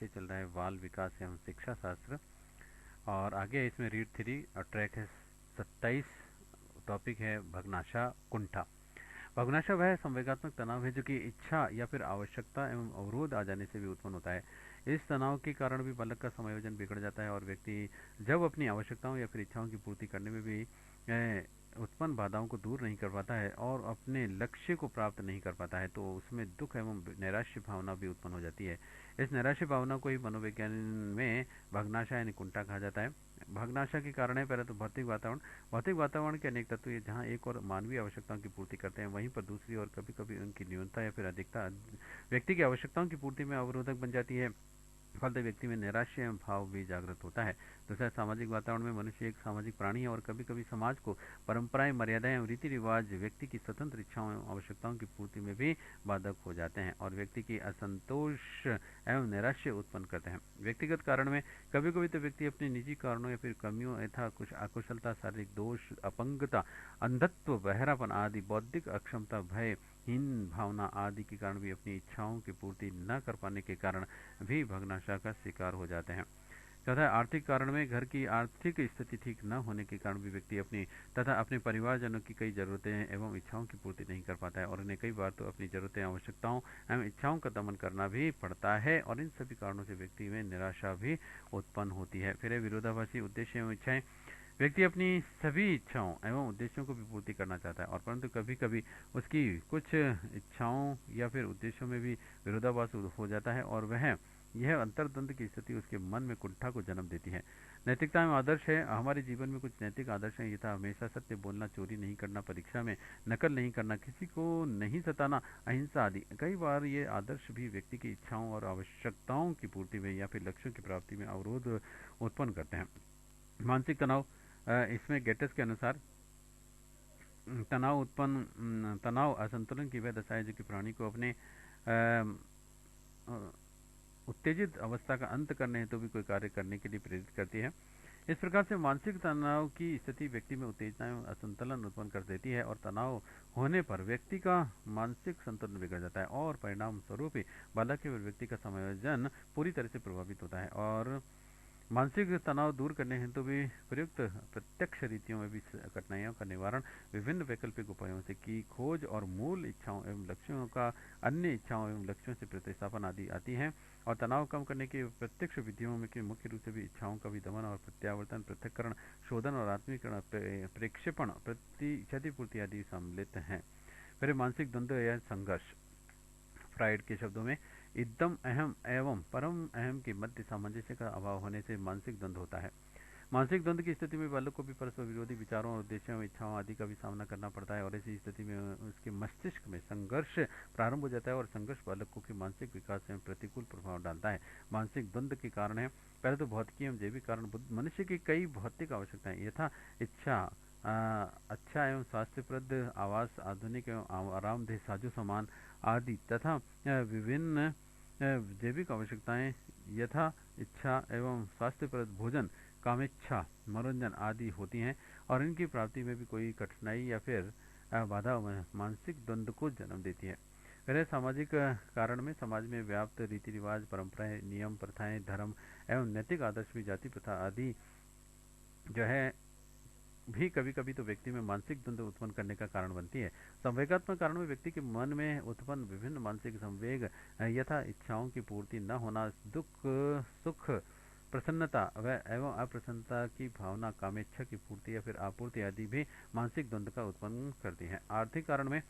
विषय चल रहा है बाल विकास एवं शिक्षा शास्त्र। और आगे है इसमें रीड थ्री और ट्रैक है 27। टॉपिक है भग्नाशा कुंठा। भग्नाशा वह संवेगात्मक तनाव है जो कि इच्छा या फिर आवश्यकता एवं अवरोध आ जाने से भी उत्पन्न होता है। इस तनाव के कारण भी बालक का समायोजन बिगड़ जाता है और व्यक्ति जब अपनी आवश्यकताओं या फिर इच्छाओं की पूर्ति करने में भी उत्पन्न बाधाओं को दूर नहीं कर पाता है और अपने लक्ष्य को प्राप्त नहीं कर पाता है, तो उसमें दुख एवं नैराश्य भावना भी उत्पन्न हो जाती है। इस नैराश्य भावना को ही मनोविज्ञान में भग्नाशा यानी कुंठा कहा जाता है। भग्नाशा के कारण है पहले तो भौतिक वातावरण। भौतिक वातावरण के अनेक तत्व जहाँ एक और मानवीय आवश्यकताओं की पूर्ति करते हैं, वहीं पर दूसरी और कभी कभी उनकी न्यूनता या फिर अधिकता व्यक्ति की आवश्यकताओं की पूर्ति में अवरोधक बन जाती है। फलतः व्यक्ति में नैराश्य एवं भाव भी जागृत होता है। दूसरा, सामाजिक वातावरण में मनुष्य एक सामाजिक प्राणी है और कभी कभी समाज को परंपराएं, मर्यादाएं एवं रीति रिवाज व्यक्ति की स्वतंत्र इच्छाओं एवं आवश्यकताओं की पूर्ति में भी बाधक हो जाते हैं और व्यक्ति की असंतोष एवं नैराश्य उत्पन्न करते हैं। व्यक्तिगत कारण में कभी कभी तो व्यक्ति अपने निजी कारणों या फिर कमियों यथा कुछ अकुशलता, शारीरिक दोष, अपंगता, अंधत्व, बहरापन आदि, बौद्धिक अक्षमता, भय, हीन भावना आदि के कारण भी अपनी इच्छाओं की पूर्ति न कर पाने के कारण भी भग्नाशा का शिकार हो जाते हैं। चौथा, आर्थिक कारण में घर की आर्थिक स्थिति ठीक न होने के कारण भी व्यक्ति अपनी तथा अपने परिवारजनों की कई जरूरतें एवं इच्छाओं की पूर्ति नहीं कर पाता है और उन्हें कई बार तो अपनी जरूरतें, आवश्यकताओं एवं इच्छाओं का दमन करना भी पड़ता है और इन सभी कारणों से व्यक्ति में निराशा भी उत्पन्न होती है। फिर है विरोधाभासी उद्देश्य एवं इच्छाएं। व्यक्ति अपनी सभी इच्छाओं एवं उद्देश्यों को भी पूर्ति करना चाहता है और परंतु कभी कभी उसकी कुछ इच्छाओं या फिर उद्देश्यों में भी विरोधाभास हो जाता है और वह यह अंतर्द्वंद की स्थिति उसके मन में कुंठा को जन्म देती है। नैतिकता एवं आदर्श है। हमारे जीवन में कुछ नैतिक आदर्श हैं, यथा हमेशा सत्य बोलना, चोरी नहीं करना, परीक्षा में नकल नहीं करना, किसी को नहीं सताना, अहिंसा आदि। कई बार ये आदर्श भी व्यक्ति की इच्छाओं और आवश्यकताओं की पूर्ति में या फिर लक्ष्यों की प्राप्ति में अवरोध उत्पन्न करते हैं। मानसिक तनाव। इसमें गेटस के अनुसार तनाव असंतुलन की वह दशा है जो कि प्राणी को अपने उत्तेजित अवस्था का अंत करने हेतु भी कोई कार्य करने के लिए प्रेरित करती है। इस प्रकार से मानसिक तनाव की स्थिति व्यक्ति में उत्तेजना एवं असंतुलन उत्पन्न कर देती है और तनाव होने पर व्यक्ति का मानसिक संतुलन बिगड़ जाता है और परिणाम स्वरूप ही बालक के व्यक्ति का समायोजन पूरी तरह से प्रभावित होता है। और मानसिक तनाव दूर करने हेतु भी प्रयुक्त प्रत्यक्ष रीतियों में भी कठिनाइयों का निवारण विभिन्न वैकल्पिक उपायों से की खोज और मूल इच्छाओं एवं लक्ष्यों का अन्य इच्छाओं एवं लक्ष्यों से प्रतिस्थापन आदि आती हैं। और तनाव कम करने की प्रत्यक्ष विधियों में मुख्य रूप से भी इच्छाओं का भी दमन और प्रत्यावर्तन, पृथक्करण, शोधन और आत्मीकरण, प्रेक्षेपण, क्षतिपूर्ति आदि सम्मिलित हैं। फिर मानसिक द्वंद्व या संघर्ष। फ्राइड के शब्दों में एकदम अहम एवं परम अहम के मध्य सामंजस्य का अभाव होने से मानसिक द्वंद्व होता है। मानसिक द्वंद्व की स्थिति में बालक को भी परस्पर विरोधी विचारों और उद्देश्यों, इच्छाओं आदि का भी सामना करना पड़ता है और ऐसी स्थिति में उसके मस्तिष्क में संघर्ष प्रारंभ हो जाता है और संघर्ष बालकों के मानसिक विकास में प्रतिकूल प्रभाव डालता है। मानसिक द्वंद्व के कारण है पहले तो भौतिकी एवं जैविक कारण। मनुष्य की कई भौतिक आवश्यकताएं यथा इच्छा, अच्छा एवं स्वास्थ्यप्रद आवास, आधुनिक एवं आरामदेह साजो सामान आदि तथा विभिन्न जैविक आवश्यकताएं यथा इच्छा एवं स्वास्थ्यप्रद भोजन, कामेच्छा, मनोरंजन आदि होती हैं और इनकी प्राप्ति में भी कोई कठिनाई या फिर बाधा मानसिक द्वंद्व को जन्म देती है। फिर सामाजिक कारण में समाज में व्याप्त रीति रिवाज, परंपराएं, नियम, प्रथाएं, धर्म एवं नैतिक आदर्श भी, जाति प्रथा आदि जो है भी कभी कभी तो व्यक्ति में मानसिक द्वंद्व उत्पन्न करने का कारण बनती है। संवेगात्मक कारण में व्यक्ति के मन में उत्पन्न विभिन्न मानसिक संवेग यथा इच्छाओं की पूर्ति न होना, दुख, सुख, प्रसन्नता व एवं अप्रसन्नता की भावना, कामेच्छा की पूर्ति या फिर आपूर्ति आदि भी मानसिक द्वंद्व का उत्पन्न करती हैं। आर्थिक कारण में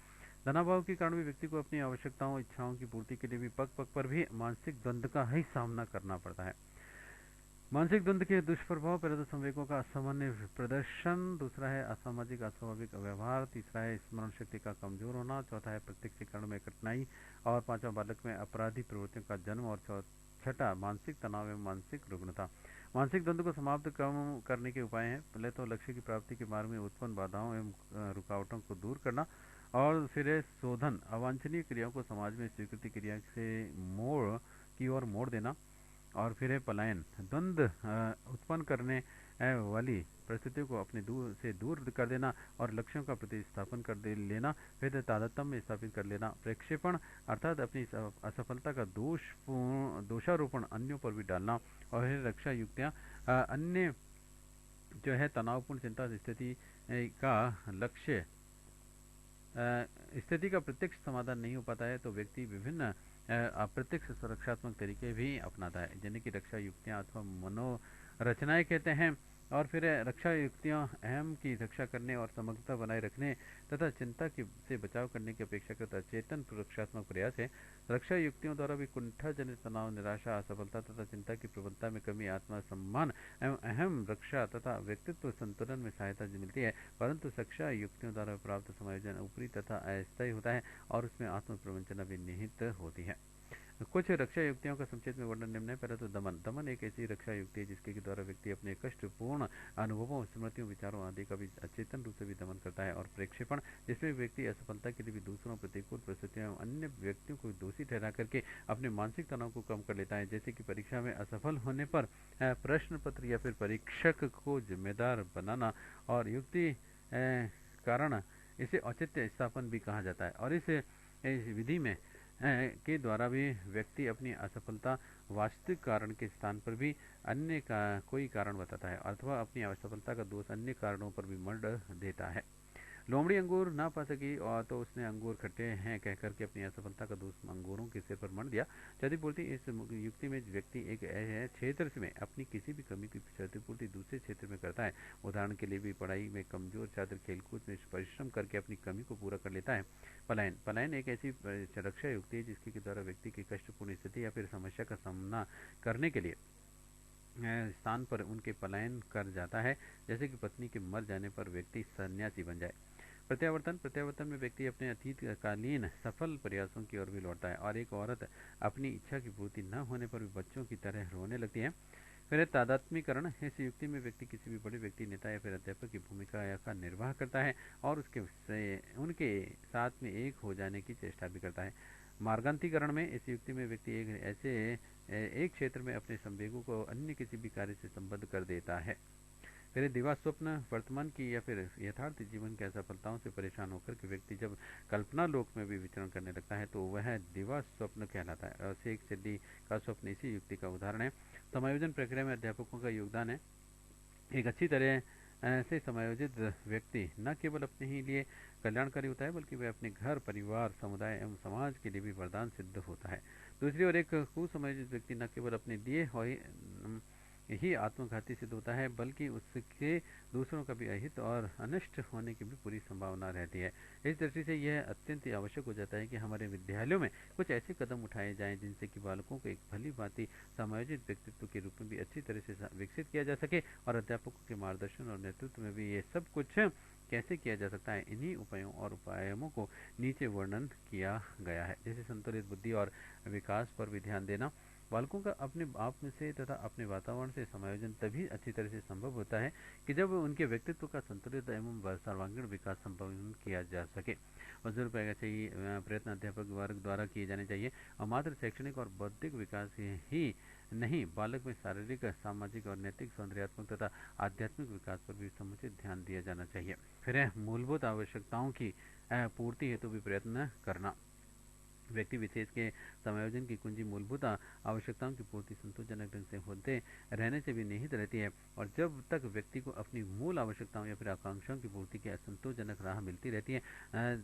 धनाभाव के कारण भी व्यक्ति को अपनी आवश्यकताओं, इच्छाओं की पूर्ति के लिए भी पग पग पर भी मानसिक द्वंद्व का ही सामना करना पड़ता है। मानसिक द्वंद्व के दुष्प्रभाव, पहले तो संवेगों का असामान्य प्रदर्शन, दूसरा है असामाजिक अस्वाभाविक व्यवहार, तीसरा है स्मरण शक्ति का कमजोर होना, चौथा है प्रत्यक्षीकरण में कठिनाई और पांचवा बालक में अपराधी प्रवृत्तियों का जन्म और छठा मानसिक तनाव एवं मानसिक रुग्णता। मानसिक द्वंद्व को समाप्त कम करने के उपाय हैं। पहले तो लक्ष्य की प्राप्ति के मार्ग में उत्पन्न बाधाओं एवं रुकावटों को दूर करना और फिर है शोधन, अवांछनीय क्रियाओं को समाज में स्वीकृति क्रिया से मोड़ की ओर मोड़ देना और फिर है पलायन, द्वंद्व उत्पन्न करने वाली परिस्थितियों को अपने दूर से दूर कर देना और लक्ष्यों का प्रतिस्थापन कर दे लेना, फिर तारतम्य स्थापित कर लेना, प्रक्षेपण अर्थात अपनी असफलता का दोषारोपण अन्यों पर भी डालना, और फिर रक्षा युक्तियाँ अन्य जो है तनावपूर्ण चिंता स्थिति का लक्ष्य स्थिति का प्रत्यक्ष समाधान नहीं हो पाता है तो व्यक्ति विभिन्न अप्रत्यक्ष सुरक्षात्मक तरीके भी अपनाता है, जिन्हें की रक्षा युक्तियाँ अथवा मनोरचनाएं कहते हैं। और फिर रक्षा युक्तियाँ अहम की रक्षा करने और समग्रता बनाए रखने तथा चिंता की से बचाव करने की अपेक्षाकृत अचेतन सुरक्षात्मक प्रयास है। रक्षा युक्तियों द्वारा भी कुंठाजनित तनाव, निराशा, असफलता तथा चिंता की प्रबलता में कमी, आत्मसम्मान एवं अहम रक्षा तथा व्यक्तित्व संतुलन में सहायता मिलती है। परंतु रक्षा युक्तियों द्वारा प्राप्त समायोजन ऊपरी तथा अस्थायी होता है और उसमें आत्म प्रवंचना भी निहित होती है। कुछ रक्षा युक्तियों का संक्षेप में वर्णन निम्न है। पहले तो दमन। दमन एक ऐसी रक्षा युक्ति है जिसके द्वारा व्यक्ति अपने कष्टपूर्ण अनुभवों, स्मृतियों, विचारों आदि का भी अचेतन रूप से भी दमन करता है। और प्रेक्षेपण, जिसमें व्यक्ति असफलता के लिए भी दूसरों, प्रतिकूल परिस्थितियों एवं अन्य व्यक्तियों को दोषी ठहरा करके अपने मानसिक तनाव को कम कर लेता है। जैसे कि परीक्षा में असफल होने पर प्रश्न पत्र या फिर परीक्षक को जिम्मेदार बनाना, और युक्ति कारण इसे औचित्य स्थापन भी कहा जाता है। और इस विधि में के द्वारा भी व्यक्ति अपनी असफलता वास्तविक कारण के स्थान पर भी अन्य का कोई कारण बताता है अथवा अपनी असफलता का दोष अन्य कारणों पर भी मढ़ देता है। लोमड़ी अंगूर ना पा सकी और तो उसने अंगूर खट्टे हैं कह करके अपनी असफलता का दोष अंगूरों के सिर पर मढ़ दिया। क्षतिपूर्ति, इस युक्ति में व्यक्ति एक ऐसे क्षेत्र में अपनी किसी भी कमी की क्षतिपूर्ति दूसरे क्षेत्र में करता है। उदाहरण के लिए भी पढ़ाई में कमजोर छात्र खेलकूद में परिश्रम करके अपनी कमी को पूरा कर लेता है। पलायन। पलायन एक ऐसी रक्षा युक्ति है जिसके द्वारा व्यक्ति की कष्टपूर्ण स्थिति या फिर समस्या का सामना करने के लिए स्थान पर उनके पलायन कर जाता है। जैसे कि पत्नी के मर जाने पर व्यक्ति सन्यासी बन जाए। प्रत्यावर्तन। प्रत्यावर्तन में व्यक्ति अपने अतीतकालीन सफल प्रयासों की ओर भी लौटता है। और एक औरत अपनी इच्छा की पूर्ति न होने पर भी बच्चों की तरह रोने लगती है। फिर तादात्मीकरण। इस युक्ति में व्यक्ति किसी भी बड़े व्यक्ति, नेता या फिर अध्यापक की भूमिका का निर्वाह करता है और उनके साथ में एक हो जाने की चेष्टा भी करता है। मार्गांतीकरण में इस युक्ति में व्यक्ति एक क्षेत्र में अपने संवेगों को अन्य किसी भी कार्य से संबद्ध कर देता है। फिर दिवा स्वप्न। वर्तमान की या फिर यथार्थ जीवन की असफलताओं से परेशान होकर के व्यक्ति जब कल्पना लोक में भी विचरण करने लगता है तो वह दिवा स्वप्न कहलाता है। और शेख सिद्धि का स्वप्न इसी युक्ति का उदाहरण है। समायोजन प्रक्रिया में अध्यापकों का योगदान है। एक अच्छी तरह से समायोजित व्यक्ति न केवल अपने ही लिए कल्याणकारी होता है बल्कि वह अपने घर, परिवार, समुदाय एवं समाज के लिए भी वरदान सिद्ध होता है। दूसरी ओर एक कुसमायोजित व्यक्ति न केवल अपने लिए ही आत्मघाती सिद्ध होता है बल्कि उसके दूसरों का भी अहित और अनिष्ट होने की भी पूरी संभावना रहती है। इस दृष्टि से यह अत्यंत आवश्यक हो जाता है कि हमारे विद्यालयों में कुछ ऐसे कदम उठाए जाएं जिनसे कि बालकों को एक भली भांति समायोजित व्यक्तित्व के रूप में भी अच्छी तरह से विकसित किया जा सके। और अध्यापकों के मार्गदर्शन और नेतृत्व में भी ये सब कुछ कैसे किया जा सकता है, इन्हीं उपायों और उपायों को नीचे वर्णन किया गया है। जैसे संतुलित बुद्धि और विकास पर भी ध्यान देना। बालकों का अपने आप में से तथा अपने वातावरण से समायोजन तभी अच्छी तरह से संभव होता है कि जब उनके व्यक्तित्व का संतुलित एवं सर्वांगीण विकास संपादन किया जा सके। और जरूर पाएगा चाहिए प्रयत्न अध्यापक वर्ग द्वारा किए जाने चाहिए। और मात्र शैक्षणिक और बौद्धिक विकास ही नहीं, बालक में शारीरिक, सामाजिक और नैतिक, सौंदर्यात्मक तथा आध्यात्मिक विकास पर भी समुचित ध्यान दिया जाना चाहिए। फिर मूलभूत आवश्यकताओं की पूर्ति हेतु भी प्रयत्न करना। व्यक्ति विशेष के समायोजन की कुंजी मूलभूत आवश्यकताओं की पूर्ति संतोषजनक ढंग से होते रहने से भी निहित रहती है। और जब तक व्यक्ति को अपनी मूल आवश्यकताओं या फिर आकांक्षाओं की पूर्ति की असंतोषजनक राह मिलती रहती है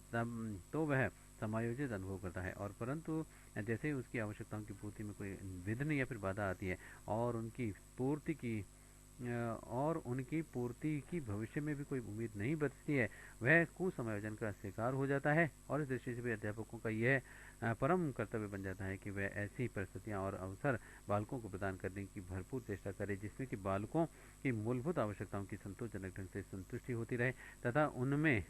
तब तो वह समायोजित अनुभव करता है। और परंतु जैसे ही उसकी आवश्यकताओं की पूर्ति में कोई विघ्न या फिर बाधा आती है और उनकी पूर्ति की भविष्य में भी कोई उम्मीद नहीं बचती है, वह कुसमायोजन का शिकार हो जाता है। और इस दृष्टि से भी अध्यापकों का यह परम कर्तव्य बन जाता है कि वह ऐसी परिस्थितियां और अवसर बालकों को प्रदान करने की भरपूर चेष्टा करे जिसमें कि बालकों की मूलभूत आवश्यकताओं की संतोषजनक ढंग से संतुष्टि होती रहे तथा उनमें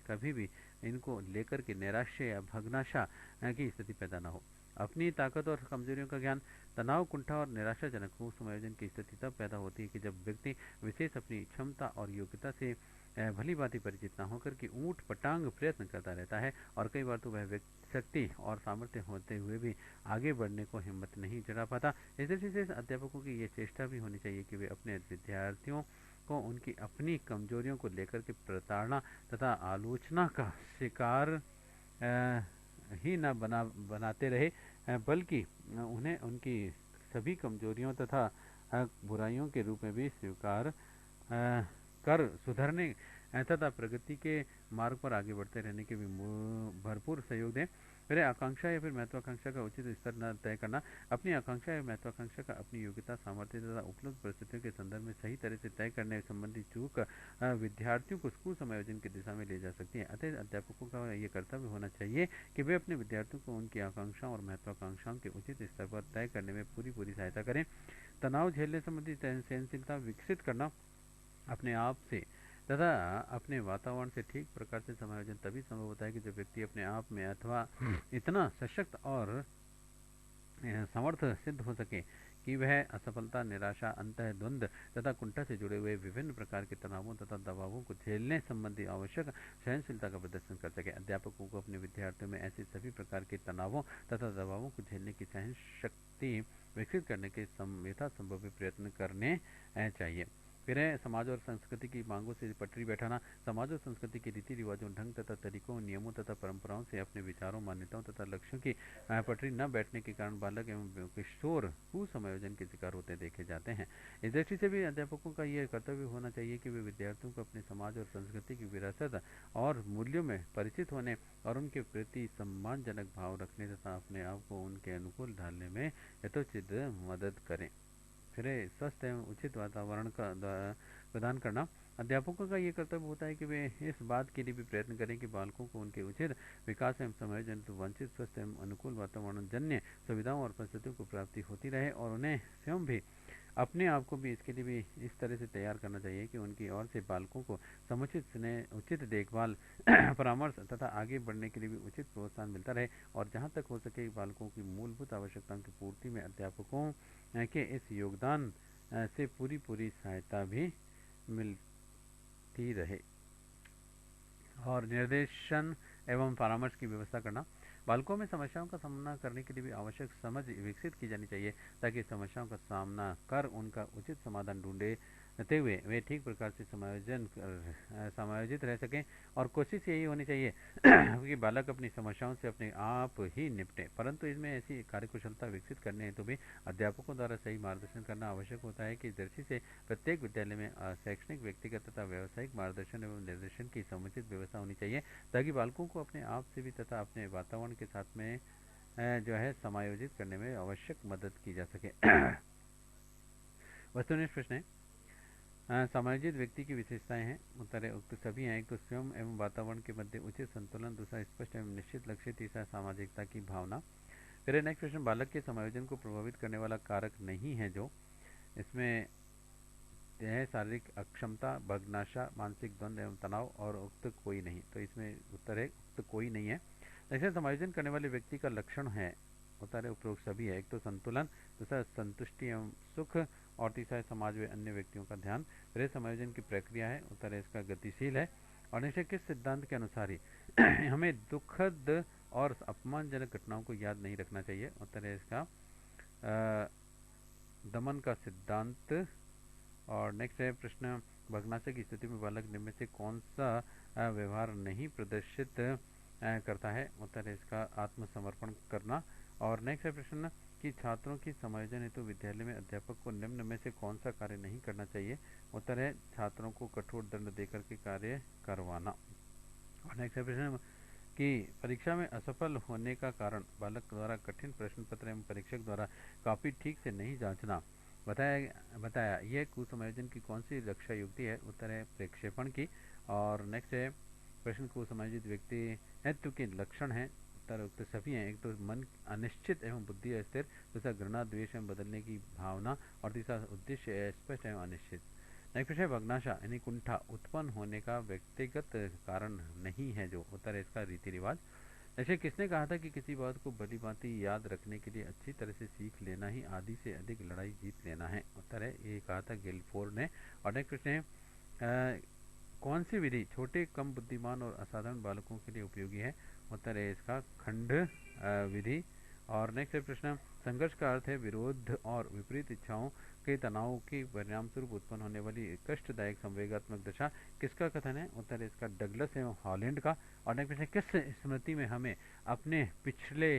कभी भी इनको लेकर के नैराश्य या भग्नाशा की स्थिति पैदा न हो। अपनी ताकत और कमजोरियों का ज्ञान। तनाव, कुंठा और निराशाजनक कुसमायोजन की स्थिति तब पैदा होती है कि जब व्यक्ति विशेष अपनी क्षमता और योग्यता से भली भांति परिचित न होकर के ऊंट पटांग प्रयत्न करता रहता है और कई बार तो वह शक्ति और सामर्थ्य होते हुए भी आगे बढ़ने को हिम्मत नहीं जुटा पाता। इस दृष्टि से अध्यापकों की ये चेष्टा भी होनी चाहिए कि वे अपने विद्यार्थियों को उनकी अपनी कमजोरियों को लेकर के प्रताड़ना तथा आलोचना का शिकार ही न बनाते रहे, बल्कि उन्हें उनकी सभी कमजोरियों तथा बुराइयों के रूप में भी स्वीकार कर सुधरने तथा प्रगति के मार्ग पर आगे बढ़ते रहने के भी भरपूर सहयोग दें। फिर आकांक्षा या फिर महत्वाकांक्षा का उचित स्तर न तय करना। अपनी आकांक्षा या महत्वाकांक्षा का अपनी योग्यता, सामर्थ्य तथा उपलब्ध परिस्थितियों के संदर्भ में सही तरह से तय करने संबंधी चूक विद्यार्थियों को स्कूल समायोजन की दिशा में ले जा सकती है। अतः अध्यापकों का यह कर्तव्य होना चाहिए कि वे अपने विद्यार्थियों को उनकी आकांक्षाओं और महत्वाकांक्षाओं के उचित स्तर पर तय करने में पूरी सहायता करें। तनाव झेलने संबंधी सहनशीलता विकसित करना। अपने आप से तथा अपने वातावरण से ठीक प्रकार से समायोजन तभी संभव होता है कि जब व्यक्ति अपने आप में अथवा इतना सशक्त और समर्थ सिद्ध हो सके कि वह असफलता, निराशा, अंतः द्वंद्व तथा कुंठा से जुड़े हुए विभिन्न प्रकार के तनावों तथा दबावों को झेलने संबंधी आवश्यक सहनशीलता का प्रदर्शन कर सके। अध्यापकों को अपने विद्यार्थियों में ऐसे सभी प्रकार के तनावों तथा दबावों को झेलने की सहन शक्ति विकसित करने के यथासंभव प्रयत्न करने चाहिए। फिर है समाज और संस्कृति की मांगों से पटरी बैठाना। समाज और संस्कृति के रीति रिवाजों, ढंग तथा तरीकों, नियमों तथा परंपराओं से अपने विचारों, मान्यताओं तथा लक्ष्यों की पटरी न बैठने के कारण बालक एवं किशोर कुसमयोजन के शिकार होते देखे जाते हैं। इस दृष्टि से भी अध्यापकों का यह कर्तव्य होना चाहिए कि वे विद्यार्थियों को अपने समाज और संस्कृति की विरासत और मूल्यों में परिचित होने और उनके प्रति सम्मानजनक भाव रखने तथा अपने आप को उनके अनुकूल ढालने में यथोचित मदद करें। फिर स्वस्थ एवं उचित वातावरण का प्रदान करना। अध्यापकों का ये कर्तव्य होता है कि वे इस बात के लिए भी प्रयत्न करें कि बालकों को उनके उचित विकास एवं समायोजन तो वंचित स्वस्थ एवं अनुकूल वातावरण जन्य सुविधाओं और परिस्थितियों को प्राप्ति होती रहे और उन्हें स्वयं भी अपने आप को भी इसके लिए भी इस तरह से तैयार करना चाहिए कि उनकी ओर से बालकों को समुचित स्नेह, उचित देखभाल परामर्श तथा आगे बढ़ने के लिए भी उचित प्रोत्साहन मिलता रहे और जहाँ तक हो सके बालकों की मूलभूत आवश्यकताओं की पूर्ति में अध्यापकों के इस योगदान से पूरी सहायता भी मिलती रहे। और निर्देशन एवं परामर्श की व्यवस्था करना। बालकों में समस्याओं का सामना करने के लिए भी आवश्यक समझ विकसित की जानी चाहिए ताकि समस्याओं का सामना कर उनका उचित समाधान ढूंढते हुए वे ठीक प्रकार से समायोजित रह सकें। और कोशिश यही होनी चाहिए कि बालक अपनी समस्याओं से अपने आप ही निपटे, परंतु इसमें ऐसी कार्यकुशलता विकसित करने हेतु भी अध्यापकों द्वारा सही मार्गदर्शन करना आवश्यक होता है कि इस दृष्टि से प्रत्येक विद्यालय में शैक्षणिक, व्यक्तिगत तथा व्यावसायिक मार्गदर्शन एवं निर्देशन की समुचित व्यवस्था होनी चाहिए ताकि बालकों को अपने आप से भी तथा अपने वातावरण के साथ में जो है समायोजित करने में आवश्यक मदद की जा सके। वस्तुनिष्ठ प्रश्न है, समायोजित व्यक्ति की विशेषताएं हैं। उत्तर है उक्त सभी हैं। एक तो स्वयं एवं वातावरण के मध्य उचित संतुलन, दूसरा स्पष्ट एवं निश्चित लक्ष्य, तीसरा सामाजिकता की भावना। फिर नेक्स्ट प्रश्न, बालक के समायोजन को प्रभावित करने वाला कारक नहीं है जो इसमें है शारीरिक अक्षमता, भग्नाशा, मानसिक द्वंद्व एवं तनाव और उक्त कोई नहीं। तो इसमें उत्तर है उक्त कोई नहीं है। ऐसे समायोजन करने वाले व्यक्ति का लक्षण है, उत्तर है उपरोक्त सभी है। एक तो संतुलन, दूसरा संतुष्टि एवं सुख और तीसरा समाज व अन्य व्यक्तियों का ध्यान। फिर समायोजन की प्रक्रिया है, उत्तर है इसका गतिशील है। और निश्चय किस सिद्धांत के अनुसार ही हमें दुखद और अपमानजनक घटनाओं को याद नहीं रखना चाहिए, उत्तर है इसका दमन का सिद्धांत। और नेक्स्ट है प्रश्न, भग्नाशय की स्थिति में बालक निम्न में से कौन सा व्यवहार नहीं प्रदर्शित करता है, उत्तर है इसका आत्मसमर्पण करना। और नेक्स्ट है प्रश्न कि छात्रों की समायोजन हेतु विद्यालय में अध्यापक को निम्न में से कौन सा कार्य नहीं करना चाहिए, उत्तर है छात्रों को कठोर दंड देकर के कार्य करवाना। और नेक्स्ट है प्रश्न कि परीक्षा में असफल होने का कारण बालक द्वारा कठिन प्रश्न पत्र एवं परीक्षक द्वारा कॉपी ठीक से नहीं जांचना बताया यह कुसमायोजन की कौन सी रक्षा युक्ति है, उत्तर है प्रक्षेपण की। और नेक्स्ट है प्रश्न, कुसमायोजित व्यक्तित्व के लक्षण है, उत्तर उक्त सभी हैं। एक तो मन अनिश्चित एवं बुद्धि अस्थिर, दूसरा घृणा, द्वेष एवं बदलने की भावना और तीसरा उद्देश्य स्पष्ट एवं अनिश्चित। नेक्स्ट प्रश्न है भग्नाशा यानी कुंठा उत्पन्न होने का व्यक्तिगत कारण नहीं है जो, उत्तर है इसका रीति रिवाज। ऐसे किसने कहा था कि किसी बात को भली भांति याद रखने के लिए अच्छी तरह से सीख लेना ही आधी से अधिक लड़ाई जीत लेना है, उत्तर है ये कहा था गिलफोर्ड ने। और नेक्स्ट प्रश्न है कौन सी विधि छोटे, कम बुद्धिमान और असाधारण बालकों के लिए उपयोगी है? उत्तर है इसका खंड विधि। और नेक्स्ट प्रश्न, संघर्ष का अर्थ है विरोध और विपरीत इच्छाओं के तनाव के परिणाम स्वरूप उत्पन्न होने वाली कष्टदायक संवेगात्मक दशा। किसका कथन है? उत्तर है इसका डगलस एवं हॉलैंड का। और नेक्स्ट प्रश्न, किस स्मृति में हमें अपने पिछले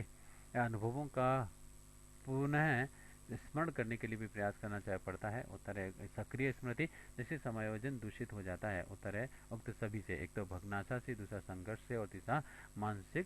अनुभवों का पुनः स्मरण करने के लिए भी प्रयास करना चाह पड़ता है? उत्तर है सक्रिय स्मृति, जिससे समायोजन दूषित हो जाता है। उत्तर है उक्त सभी से, एक तो भग्नाशा से, दूसरा संघर्ष से और तीसरा मानसिक